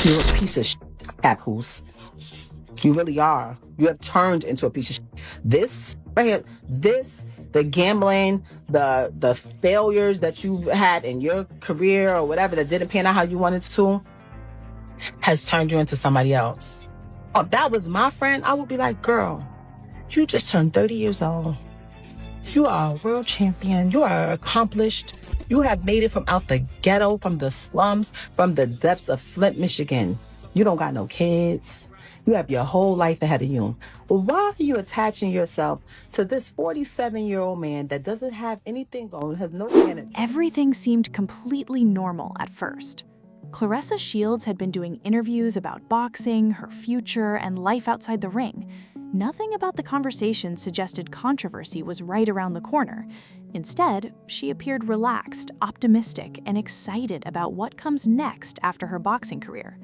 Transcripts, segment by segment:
You're a piece of shit, Papoose. You really are. You have turned into a piece of shit. This right here, the gambling, the failures that you've had in your career or whatever that didn't pan out how you wanted to, has turned you into somebody else. If that was my friend, I would be like, girl, you just turned 30 years old. You are a world champion. You are accomplished. You have made it from out the ghetto, from the slums, from the depths of Flint, Michigan. You don't got no kids. You have your whole life ahead of you. But why are you attaching yourself to this 47-year-old man that doesn't have anything going, has no humanity? Everything seemed completely normal at first. Claressa Shields had been doing interviews about boxing, her future, and life outside the ring. Nothing about the conversation suggested controversy was right around the corner. Instead, she appeared relaxed, optimistic, and excited about what comes next after her boxing career.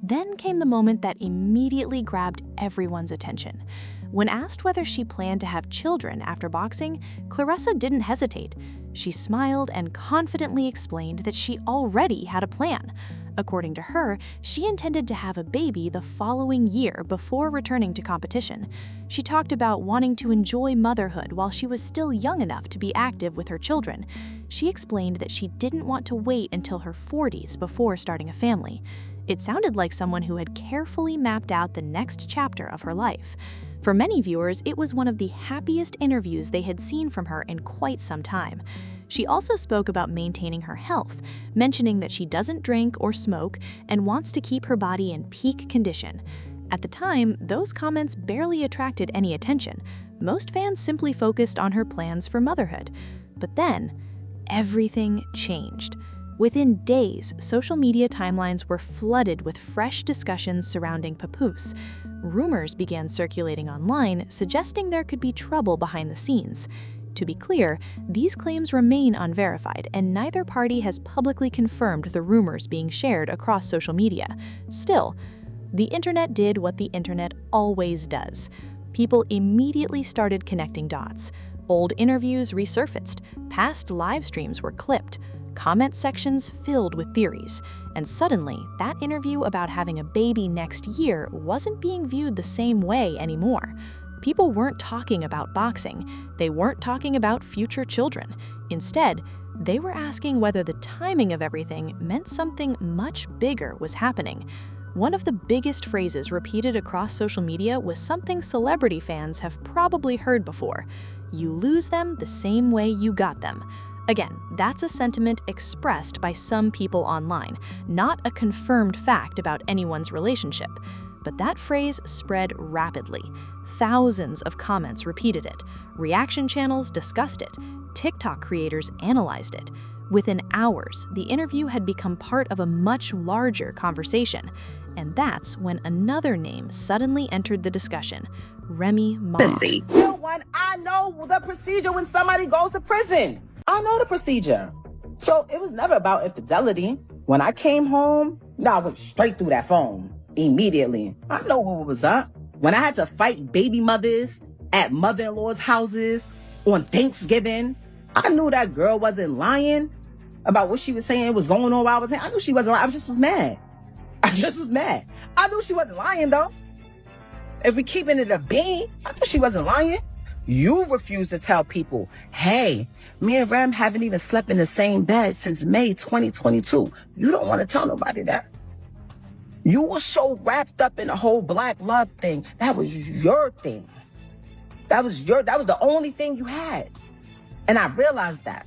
Then came the moment that immediately grabbed everyone's attention. When asked whether she planned to have children after boxing, Claressa didn't hesitate. She smiled and confidently explained that she already had a plan. According to her, she intended to have a baby the following year before returning to competition. She talked about wanting to enjoy motherhood while she was still young enough to be active with her children. She explained that she didn't want to wait until her 40s before starting a family. It sounded like someone who had carefully mapped out the next chapter of her life. For many viewers, it was one of the happiest interviews they had seen from her in quite some time. She also spoke about maintaining her health, mentioning that she doesn't drink or smoke and wants to keep her body in peak condition. At the time, those comments barely attracted any attention. Most fans simply focused on her plans for motherhood. But then, everything changed. Within days, social media timelines were flooded with fresh discussions surrounding Papoose. Rumors began circulating online, suggesting there could be trouble behind the scenes. To be clear, these claims remain unverified, and neither party has publicly confirmed the rumors being shared across social media. Still, the internet did what the internet always does. People immediately started connecting dots. Old interviews resurfaced, past live streams were clipped, comment sections filled with theories, and suddenly, that interview about having a baby next year wasn't being viewed the same way anymore. People weren't talking about boxing. They weren't talking about future children. Instead, they were asking whether the timing of everything meant something much bigger was happening. One of the biggest phrases repeated across social media was something celebrity fans have probably heard before: "You lose them the same way you got them." Again, that's a sentiment expressed by some people online, not a confirmed fact about anyone's relationship. But that phrase spread rapidly. Thousands of comments repeated it. Reaction channels discussed it. TikTok creators analyzed it. Within hours, the interview had become part of a much larger conversation. And that's when another name suddenly entered the discussion: Remy Ma. Real one, I know the procedure when somebody goes to prison. I know the procedure. So it was never about infidelity. When I came home, I went straight through that phone immediately. I know what was up. When I had to fight baby mothers at mother-in-law's houses on Thanksgiving, I knew that girl wasn't lying about what she was saying was going on while I was saying. I knew she wasn't lying. I just was mad. I knew she wasn't lying, though. If we keeping it a bean, I knew she wasn't lying. You refuse to tell people, hey, me and Rem haven't even slept in the same bed since May 2022. You don't want to tell nobody that. You were so wrapped up in the whole black love thing. That was your thing. That was the only thing you had. And I realized that.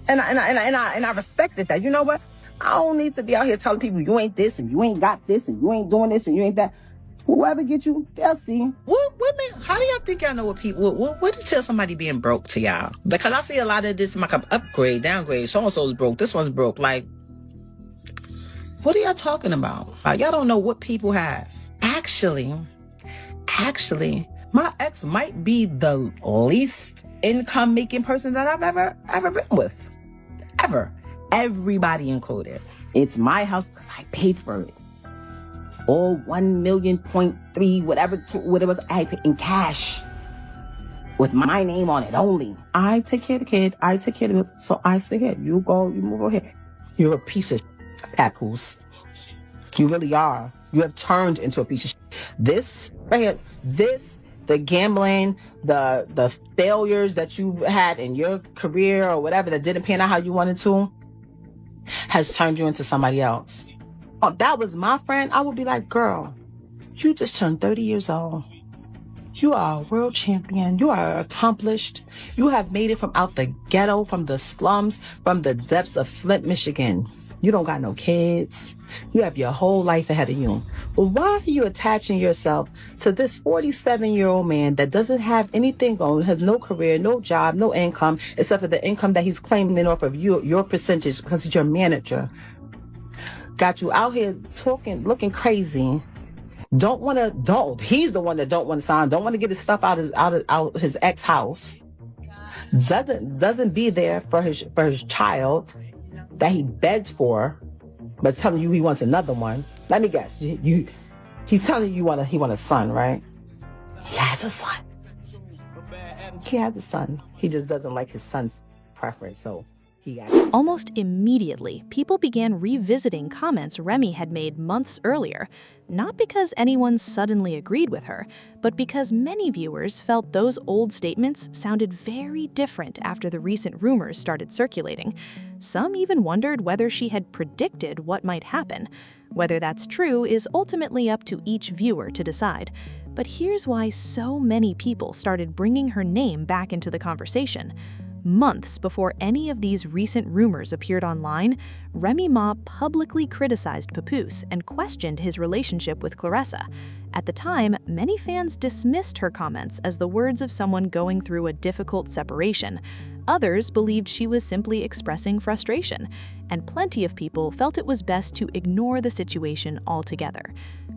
And I respected that. You know what? I don't need to be out here telling people you ain't this and you ain't got this and you ain't doing this and you ain't that. Whoever get you, they'll see. How do y'all think y'all know what people, what do you tell somebody being broke to y'all? Because I see a lot of this in my upgrade, downgrade, so-and-so's broke, this one's broke. Like, what are y'all talking about? Like, y'all don't know what people have. Actually, my ex might be the least income making person that I've ever been with. Ever. Everybody included. It's my house because I paid for it. All 1 million, 0.3, whatever I pay in cash. With my name on it only. I take care of the kid. I take care of it. So I stay here. You go, you move over here. You're a piece of Papoose. You really are. You have turned into a piece of shit. This, right here, the gambling, the failures that you had in your career or whatever that didn't pan out how you wanted to, has turned you into somebody else. Oh, that was my friend. I would be like, girl, you just turned 30 years old. You are a world champion. You are accomplished. You have made it from out the ghetto, from the slums, from the depths of Flint, Michigan. You don't got no kids. You have your whole life ahead of you. Well, why are you attaching yourself to this 47-year-old man that doesn't have anything going, has no career, no job, no income, except for the income that he's claiming off of you, your percentage, because he's your manager? Got you out here talking, looking crazy. He's the one that don't want to sign, don't want to get his stuff out his ex house. Doesn't be there for his child that he begged for, but telling you he wants another one. Let me guess. He's telling you he want a son, right? He has a son. He has a son. He just doesn't like his son's preference, so he got it. Almost immediately, people began revisiting comments Remy had made months earlier, not because anyone suddenly agreed with her, but because many viewers felt those old statements sounded very different after the recent rumors started circulating. Some even wondered whether she had predicted what might happen. Whether that's true is ultimately up to each viewer to decide. But here's why so many people started bringing her name back into the conversation. Months before any of these recent rumors appeared online, Remy Ma publicly criticized Papoose and questioned his relationship with Claressa. At the time, many fans dismissed her comments as the words of someone going through a difficult separation. Others believed she was simply expressing frustration, and plenty of people felt it was best to ignore the situation altogether.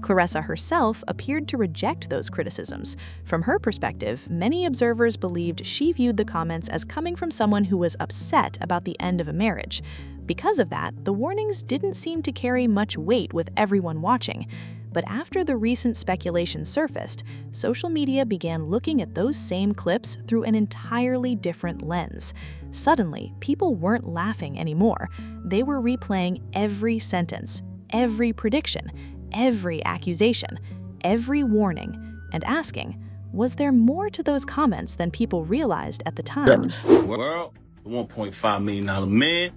Claressa herself appeared to reject those criticisms. From her perspective, many observers believed she viewed the comments as coming from someone who was upset about the end of a marriage. Because of that, the warnings didn't seem to carry much weight with everyone watching. But after the recent speculation surfaced, social media began looking at those same clips through an entirely different lens. Suddenly, people weren't laughing anymore. They were replaying every sentence, every prediction, every accusation, every warning, and asking, was there more to those comments than people realized at the time? World, the $1.5 million man,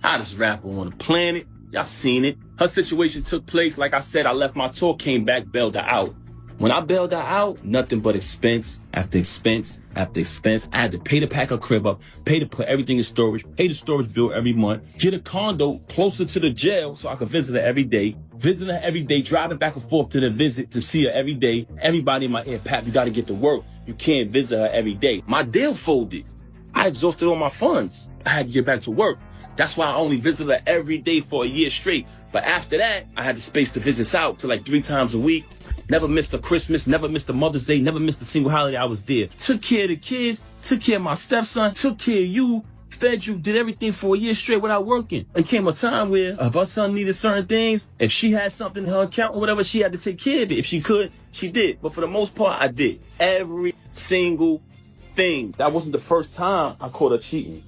hottest rapper on the planet. Y'all seen it. Her situation took place. Like I said, I left my tour, came back, bailed her out. When I bailed her out, nothing but expense after expense after expense. I had to pay to pack her crib up, pay to put everything in storage, pay the storage bill every month, get a condo closer to the jail so I could visit her every day. Visit her every day, driving back and forth to the visit to see her every day. Everybody in my ear, Pap, you gotta get to work. You can't visit her every day. My deal folded. I exhausted all my funds. I had to get back to work. That's why I only visited her every day for a year straight. But after that, I had the space to visit out to like 3 times a week. Never missed a Christmas, never missed a Mother's Day, never missed a single holiday. I was there. Took care of the kids, took care of my stepson, took care of you, fed you, did everything for a year straight without working. It came a time where if her son needed certain things, if she had something in her account or whatever, she had to take care of it. If she could, she did. But for the most part, I did. Every single thing. That wasn't the first time I caught her cheating.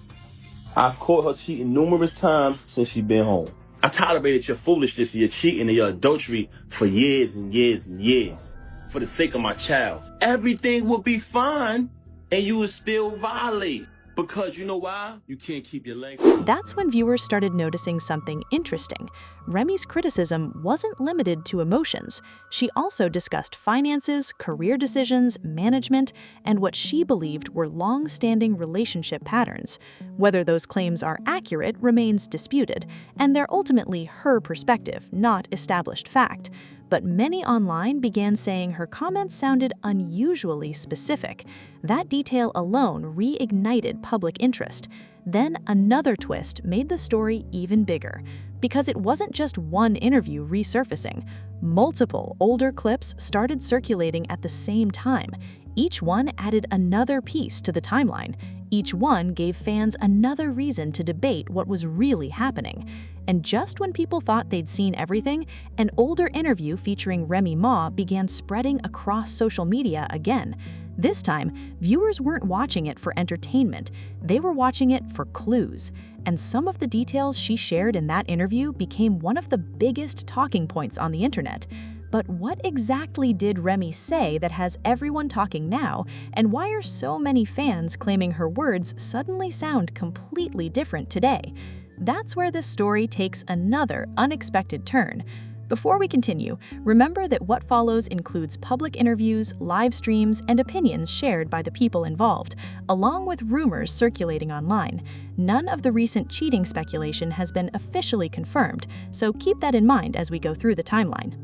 I've caught her cheating numerous times since she's been home. I tolerated your foolishness, your cheating, and your adultery for years and years and years. For the sake of my child. Everything would be fine, and you would still violate. Because you know why? You can't keep your legs. That's when viewers started noticing something interesting. Remy's criticism wasn't limited to emotions. She also discussed finances, career decisions, management, and what she believed were long-standing relationship patterns. Whether those claims are accurate remains disputed, and they're ultimately her perspective, not established fact. But many online began saying her comments sounded unusually specific. That detail alone reignited public interest. Then another twist made the story even bigger. Because it wasn't just one interview resurfacing. Multiple older clips started circulating at the same time. Each one added another piece to the timeline. Each one gave fans another reason to debate what was really happening. And just when people thought they'd seen everything, an older interview featuring Remy Ma began spreading across social media again. This time, viewers weren't watching it for entertainment, they were watching it for clues. And some of the details she shared in that interview became one of the biggest talking points on the internet. But what exactly did Remy say that has everyone talking now, and why are so many fans claiming her words suddenly sound completely different today? That's where this story takes another unexpected turn. Before we continue, remember that what follows includes public interviews, live streams, and opinions shared by the people involved, along with rumors circulating online. None of the recent cheating speculation has been officially confirmed, so keep that in mind as we go through the timeline.